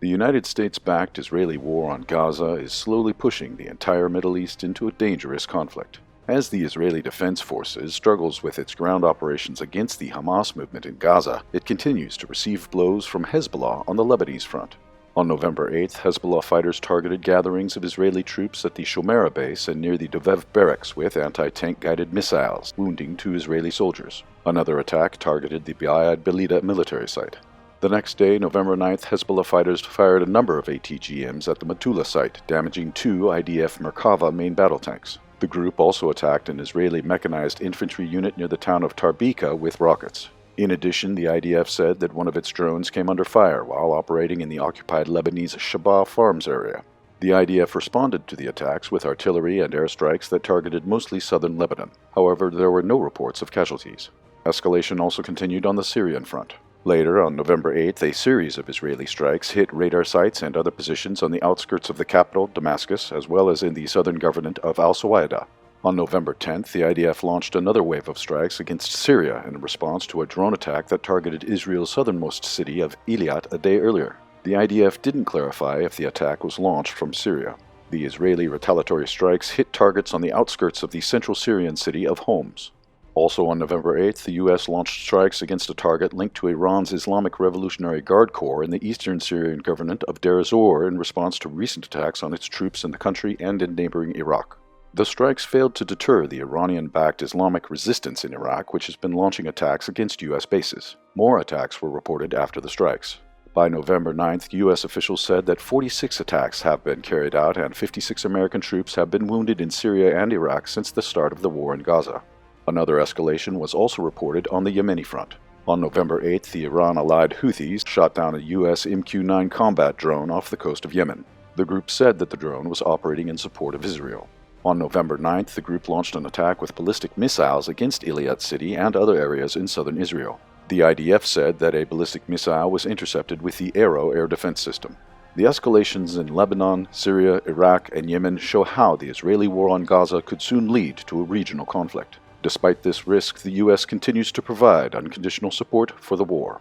The United States-backed Israeli war on Gaza is slowly pushing the entire Middle East into a dangerous conflict. As the Israeli Defense Forces struggles with its ground operations against the Hamas movement in Gaza, it continues to receive blows from Hezbollah on the Lebanese front. On November 8th, Hezbollah fighters targeted gatherings of Israeli troops at the Shomerah base and near the Dovev barracks with anti-tank guided missiles, wounding 2 Israeli soldiers. Another attack targeted the Bayad Belida military site. The next day, November 9th, Hezbollah fighters fired a number of ATGMs at the Metula site, damaging 2 IDF Merkava main battle tanks. The group also attacked an Israeli mechanized infantry unit near the town of Tarbika with rockets. In addition, the IDF said that one of its drones came under fire while operating in the occupied Lebanese Shabah Farms area. The IDF responded to the attacks with artillery and airstrikes that targeted mostly southern Lebanon. However, there were no reports of casualties. Escalation also continued on the Syrian front. Later, on November 8th, a series of Israeli strikes hit radar sites and other positions on the outskirts of the capital, Damascus, as well as in the southern governorate of al-Suwaida. On November 10th, the IDF launched another wave of strikes against Syria in response to a drone attack that targeted Israel's southernmost city of Eilat a day earlier. The IDF didn't clarify if the attack was launched from Syria. The Israeli retaliatory strikes hit targets on the outskirts of the central Syrian city of Homs. Also on November 8th, the U.S. launched strikes against a target linked to Iran's Islamic Revolutionary Guard Corps in the eastern Syrian governorate of Deir ez-Zor in response to recent attacks on its troops in the country and in neighboring Iraq. The strikes failed to deter the Iranian-backed Islamic resistance in Iraq, which has been launching attacks against U.S. bases. More attacks were reported after the strikes. By November 9th, U.S. officials said that 46 attacks have been carried out and 56 American troops have been wounded in Syria and Iraq since the start of the war in Gaza. Another escalation was also reported on the Yemeni front. On November 8th, the Iran-allied Houthis shot down a U.S. MQ-9 combat drone off the coast of Yemen. The group said that the drone was operating in support of Israel. On November 9th, the group launched an attack with ballistic missiles against Eilat city and other areas in southern Israel. The IDF said that a ballistic missile was intercepted with the Arrow air defense system. The escalations in Lebanon, Syria, Iraq, and Yemen show how the Israeli war on Gaza could soon lead to a regional conflict. Despite this risk, the U.S. continues to provide unconditional support for the war.